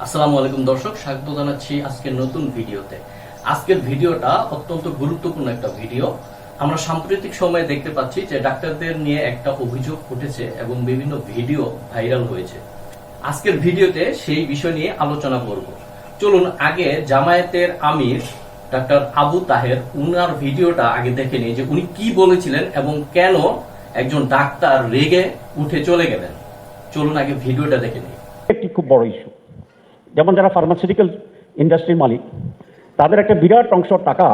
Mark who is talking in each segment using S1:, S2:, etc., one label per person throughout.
S1: আসসালামু আলাইকুম দর্শক, স্বাগত জানাচ্ছি আজকের নতুন ভিডিওতে। আজকের ভিডিওটা অত্যন্ত গুরুত্বপূর্ণ একটা ভিডিও। আমরা সাম্প্রতিক সময়ে দেখতে পাচ্ছি যে ডাক্তারদের নিয়ে একটা অভিযোগ উঠেছে এবং বিভিন্ন ভিডিও ভাইরাল হয়েছে। আজকের ভিডিওতে সেই বিষয় নিয়ে আলোচনা করব। চলুন আগে জামায়াতের আমির ডাক্তার আবু তাহের উনার ভিডিওটা আগে দেখে নিই যে উনি কি বলেছিলেন এবং কেন একজন ডাক্তার রেগে উঠে চলে গেলেন। চলুন আগে ভিডিওটা দেখে নিই।
S2: একটি খুব বড় ইস্যু, যেমন যারা ফার্মাসিউটিক্যাল ইন্ডাস্ট্রির মালিক, তাদের একটা বিরাট অংশ টাকা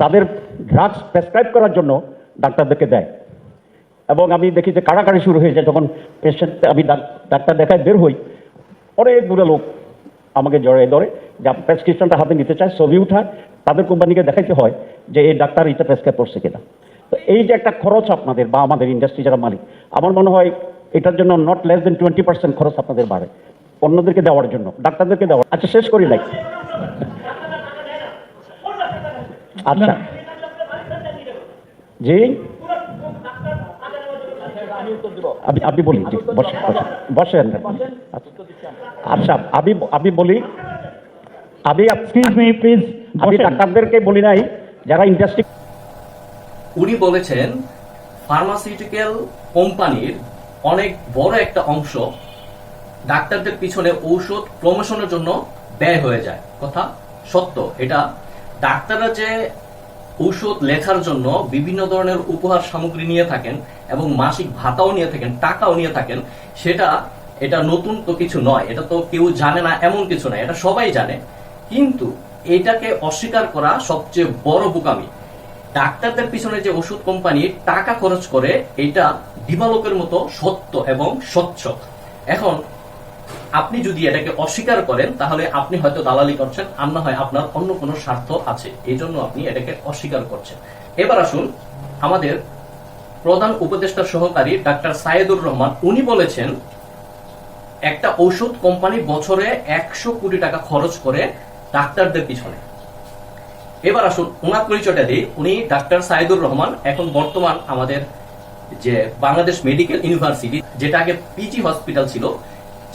S2: তাদের ড্রাগস প্রেসক্রাইব করার জন্য ডাক্তারদেরকে দেয়। এবং আমি দেখি যে কাড়াকাড়ি শুরু হয়ে যায় যখন পেশেন্ট, আমি ডাক্তার দেখায় বের হই, অনেকগুলো লোক আমাকে জড়িয়ে ধরে যে প্রেসক্রিপশনটা হাতে নিতে চায়, ছবি উঠায়, তাদের কোম্পানিকে দেখাইতে হয় যে এই ডাক্তার এটা প্রেসক্রাইব করছে কিনা। তো এই যে একটা খরচ আপনাদের বা আমাদের ইন্ডাস্ট্রি যারা মালিক, আমার মনে হয় এটার জন্য নট লেস দেন 20% খরচ আপনাদের বাড়ে অন্যদেরকে দেওয়ার জন্য, ডাক্তারদেরকে দেওয়ার। আচ্ছা, শেষ করি নাই। আচ্ছা জি, আপনি বলি, জি বসেন। আচ্ছা আমি বলি, আমি ডাক্তারদেরকে বলি নাই যারা ইন্ডাস্ট্রি।
S1: উনি বলেছেন ফার্মাসিউটিক্যাল কোম্পানির অনেক বড় একটা অংশ ডাক্তারদের পিছনে ঔষধ প্রমোশনের জন্য ব্যয় হয়ে যায়। কথা সত্য এটা। ডাক্তাররা যে ঔষধ লেখার জন্য বিভিন্ন ধরনের উপহার সামগ্রী নিয়ে থাকেন এবং মাসিক ভাতাও নিয়ে থাকেন, টাকাও নিয়ে থাকেন, এটা নতুন তো কিছু নয়, এটা তো কেউ জানে না এমন কিছু নয়, এটা সবাই জানে। কিন্তু এটাকে অস্বীকার করা সবচেয়ে বড় বোকামি। ডাক্তারদের পিছনে যে ওষুধ কোম্পানি টাকা খরচ করে, এটা দিবালোকের মতো সত্য এবং স্বচ্ছ। এখন আপনি যদি এটাকে অস্বীকার করেন তাহলে আপনি হয়তো দালালি করছেন, আর না হয় আপনার অন্য কোনো স্বার্থ আছে, এই জন্য আপনি এটাকে অস্বীকার করছেন। এবার আসুন, আমাদের প্রধান উপদেষ্টা সহকারী ডাক্তার সাইদুর রহমান উনি বলেছেন একটা ঔষধ কোম্পানি বছরে 100 কোটি টাকা খরচ করে ডাক্তারদের পিছনে। এবার আসুন ওনার পরিচয়টা দিই। উনি ডাক্তার সাইদুর রহমান, এখন বর্তমান আমাদের যে বাংলাদেশ মেডিকেল ইউনিভার্সিটি, যেটা আগে পিজি হসপিটাল ছিল,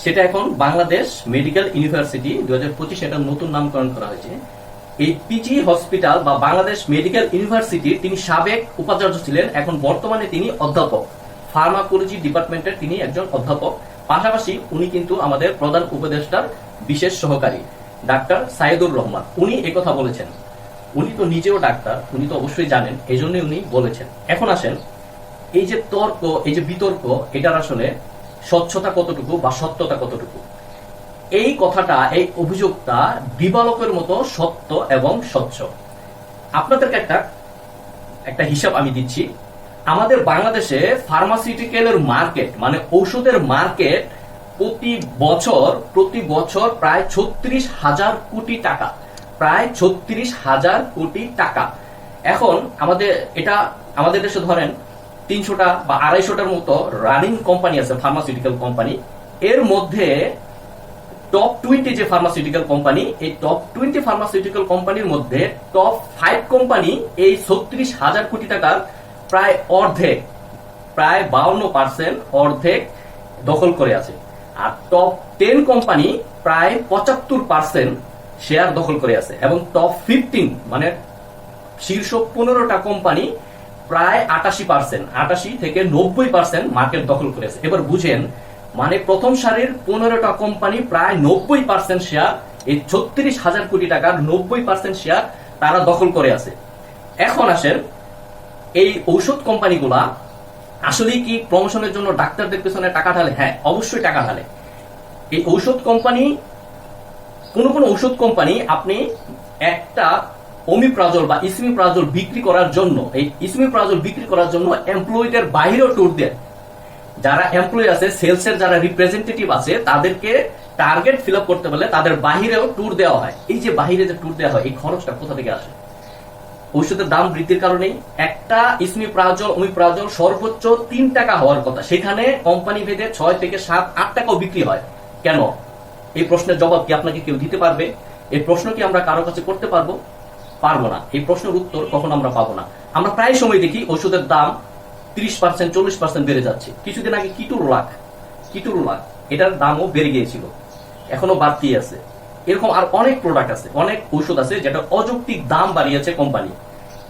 S1: সেটা এখন বাংলাদেশ মেডিকেল ইউনিভার্সিটি 2025 এটা নতুন নামকরণ করা হয়েছে। এই পিজি হসপিটাল বা বাংলাদেশ মেডিকেল ইউনিভার্সিটির তিনি সাবেক উপাচার্য ছিলেন, এখন বর্তমানে তিনি অধ্যাপক, ফার্মাকোলজি ডিপার্টমেন্টের তিনি একজন অধ্যাপক। পাশাপাশি উনি কিন্তু আমাদের প্রধান উপদেষ্টার বিশেষ সহকারী ডাক্তার সাইদুর রহমান। উনি একথা বলেছেন। উনি তো নিজেও ডাক্তার, উনি তো অবশ্যই জানেন, এই জন্যই উনি বলেছেন। এখন আসেন, এই যে তর্ক, এই যে বিতর্ক, এটার আসলে স্বচ্ছতা কতটুকু বা সত্যতা কতটুকু, এই কথাটা, এই অভিযোগটা দিবালোকের মতো সত্য এবং স্বচ্ছ। আপনাদেরকে একটা হিসাব আমি দিচ্ছি। আমাদের বাংলাদেশে ফার্মাসিউটিক্যালের মার্কেট, মানে ঔষধের মার্কেট প্রতি বছর প্রায় 36,000 কোটি টাকা, প্রায় 36,000 কোটি টাকা। এখন আমাদের দেশে ধরেন 300টা বা 250টার মতো রানিং কোম্পানি আছে, ফার্মাসিউটিক্যাল কোম্পানি। এর মধ্যে টপ 20 যে ফার্মাসিউটিক্যাল কোম্পানি, এই টপ 20 ফার্মাসিউটিক্যাল কোম্পানির মধ্যে টপ 5 কোম্পানি এই 36,000 কোটি টাকার প্রায় অর্ধেক, প্রায় 52% অর্ধেক দখল করে আছে। আর টপ 10 কোম্পানি প্রায় 75% শেয়ার দখল করে আছে। এবং টপ 15 মানে শীর্ষ 15টা কোম্পানি প্রায় 88 থেকে 90% মার্কেট দখল করেছে। এবার বুঝেন, মানে প্রথম সারির 15টা কোম্পানি প্রায় 90% শেয়ার, এই 36,000 কোটি টাকার 90% শেয়ার তারা দখল করে আছে। এখন আসেন, এই ঔষধ কোম্পানিগুলা আসলে কি প্রমোশনের জন্য ডাক্তারদের পেছনে টাকা ঢালে? হ্যাঁ, অবশ্যই টাকা ঢালে। এই ঔষধ কোম্পানি, কোন ঔষধ কোম্পানি আপনি একটা ওমিপ্রাজল বা ইসমিপ্রাজল বিক্রি করার জন্য, এই ইসমিপ্রাজল বিক্রি করার জন্য এমপ্লয়িদের বাইরেও ট্যুর দেয়। যারা এমপ্লয়ি আছে, সেলসের যারা রিপ্রেজেন্টেটিভ আছে, তাদেরকে টার্গেট ফিল আপ করতে পারলে তাদের বাহিরেও ট্যুর দেওয়া হয়। এই যে বাহিরে যে ট্যুর দেওয়া হয়, এই খরচটা কোথা থেকে আসে? ঔষধের দাম বৃদ্ধির কারণেই। একটা ইসমিপ্রাজল, ওমিপ্রাজল সর্বোচ্চ 3 টাকা হওয়ার কথা, সেখানে কোম্পানি ভেদে 6 থেকে 7, 8 টাকাও বিক্রি হয়। কেন? এই প্রশ্নের জবাব কি আপনাকে কেউ দিতে পারবে? এই প্রশ্ন কি আমরা কারো কাছে করতে পারবো? পারবো না। এই প্রশ্নের উত্তর কখন আমরা পাবো না। আমরা প্রায় সময় দেখি ওষুধের দাম 30%, 40% বেড়ে যাচ্ছে। কিছুদিন আগে কিটুরুলাক, এটার দামও বেড়ে গিয়েছিল। এখনো বাড়তি আছে। এরকম আর অনেক প্রোডাক্ট আছে, অনেক ঔষধ আছে যেটা অযৌক্তিক দাম বাড়িয়েছে কোম্পানি।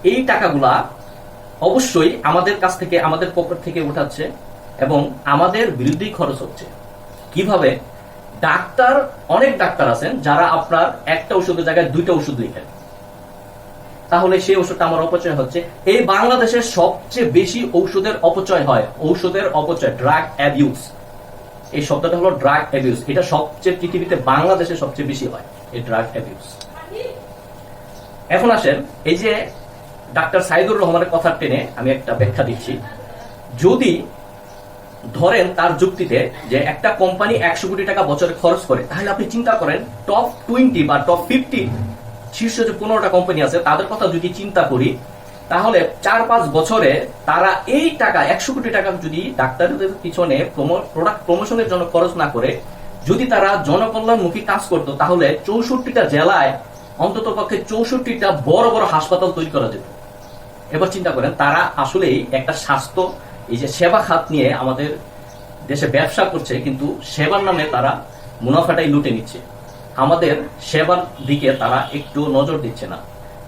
S1: এই টাকাগুলা অবশ্যই আমাদের কাছ থেকে, আমাদের পকেট থেকে উঠাচ্ছে এবং আমাদের বিরুদ্ধেই খরচ হচ্ছে। কিভাবে? ডাক্তার, অনেক ডাক্তার আছেন যারা আপনার একটা ওষুধের জায়গায় 2টা ওষুধ লিখেন, তাহলে সেই ওষুধটা আমার অপচয় হচ্ছে। এই বাংলাদেশের সবচেয়ে বেশি ঔষধের অপচয় হয়, ঔষধের অপচয়, ড্রাগ অ্যাবিউজ। এই শব্দটা হলো ড্রাগ অ্যাবিউজ। এটা সবচেয়ে পৃথিবীতে বাংলাদেশে সবচেয়ে বেশি হয় এই ড্রাগ অ্যাবিউজ। এখন আসেন, এই যে ডাক্তার সাইদুর রহমানের কথা টেনে আমি একটা ব্যাখ্যা দিচ্ছি। যদি ধরেন তার যুক্তিতে যে একটা কোম্পানি 100 কোটি টাকা বছরে খরচ করে, তাহলে আপনি চিন্তা করেন টপ 20 বা টপ 50 শীর্ষ যে 15টা কোম্পানি আছে তাদের কথা যদি চিন্তা করি, তাহলে 4-5 বছরে তারা এই টাকা 100 কোটি টাকা যদি ডাক্তারদের পিছনে প্রোডাক্ট প্রমোশনের জন্য খরচ না করে যদি তারা জনকল্যাণমুখী কাজ করতো, তাহলে 64টা জেলায় অন্তত পক্ষে 64টা বড় বড় হাসপাতাল তৈরি করা যেত। এবার চিন্তা করেন, তারা আসলেই একটা স্বাস্থ্য, এই যে সেবা খাত নিয়ে আমাদের দেশে ব্যবসা করছে, কিন্তু সেবার নামে তারা মুনাফাটাই লুটে নিচ্ছে, আমাদের সেবার দিকে তারা একটু নজর দিচ্ছে না।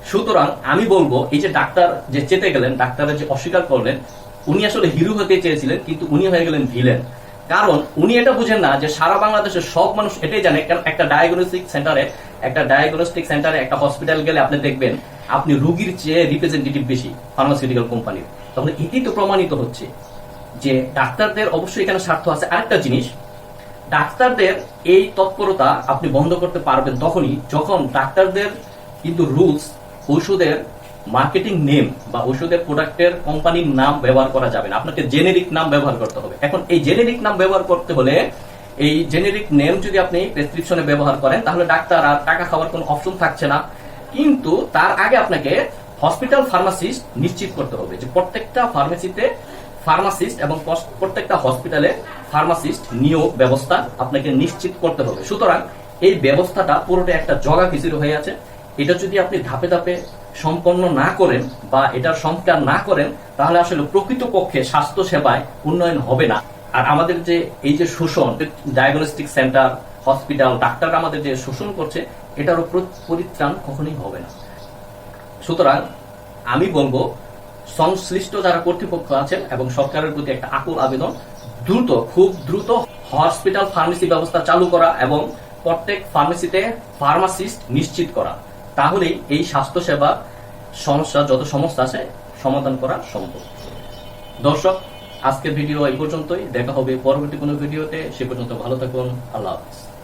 S1: সুতরাং আমি বলবো, এই যে ডাক্তার যে চেতে গেলেন, ডাক্তারের যে অস্বীকার করলেন, উনি আসলে হিরো হতে চেয়েছিলেন কিন্তু উনি হয়ে গেলেন ভিলেন। কারণ উনি এটা বুঝেন না যে সারা বাংলাদেশের সব মানুষ এটাই জানে। কারণ একটা ডায়াগনস্টিক সেন্টারে একটা হসপিটাল গেলে আপনি দেখবেন আপনি রোগীর চেয়ে রিপ্রেজেন্টেটিভ বেশি ফার্মাসিউটিক্যাল কোম্পানির। তাহলে এটি তো প্রমাণিত হচ্ছে যে ডাক্তারদের অবশ্যই এখানে স্বার্থ আছে। আরেকটা জিনিস, ডাক্তারদের এই তৎপরতা আপনি বন্ধ করতে পারবেন তখনই যখন ডাক্তারদের কিন্তু রুলস, ঔষধের মার্কেটিং নেম বা ঔষধের প্রোডাক্টের কোম্পানির নাম ব্যবহার করা যাবে না, আপনাকে জেনেরিক নাম ব্যবহার করতে হবে। এখন এই জেনেরিক নাম ব্যবহার করতে হলে, এই জেনেরিক নেম যদি আপনি প্রেসক্রিপশনে ব্যবহার করেন, তাহলে ডাক্তার আর টাকা খাওয়ার কোনো অপশন থাকছে না। কিন্তু তার আগে আপনাকে হসপিটাল ফার্মাসিস্ট নিশ্চিত করতে হবে যে প্রত্যেকটা ফার্মেসিতে ফার্মাসিস্ট এবং প্রত্যেকটা হসপিটালে ফার্মাসিস্ট নিয়োগ ব্যবস্থা আপনাকে নিশ্চিত করতে হবে। সুতরাং এই ব্যবস্থাটা পুরোটা একটা জগা খিচুড়ি হয়ে আছে। এটা যদি আপনি ধাপে ধাপে সম্পন্ন না করেন বা এটার সংস্কার না করেন, তাহলে আসলে প্রকৃতপক্ষে স্বাস্থ্য সেবায় উন্নয়ন হবে না। আর আমাদের যে এই যে শোষণ, ডায়াগনস্টিক সেন্টার, হসপিটাল, ডাক্তাররা আমাদের যে শোষণ করছে, এটারও পরিত্রাণ কখনোই হবে না। সুতরাং আমি বলবো, সংশ্লিষ্ট যারা কর্তৃপক্ষ আছেন এবং সরকারের প্রতি একটা আকুল আবেদন, খুব দ্রুত হসপিটাল ফার্মেসি ব্যবস্থা চালু করা এবং প্রত্যেক ফার্মেসিতে ফার্মাসিস্ট নিশ্চিত করা। তাহলেই এই স্বাস্থ্য সেবা সমস্যা, যত সমস্যা আছে, সমাধান করা সম্ভব। দর্শক, আজকের ভিডিও এই পর্যন্তই। দেখা হবে পরবর্তী কোনো ভিডিওতে। সে পর্যন্ত ভালো থাকুন। আল্লাহ হাফেজ।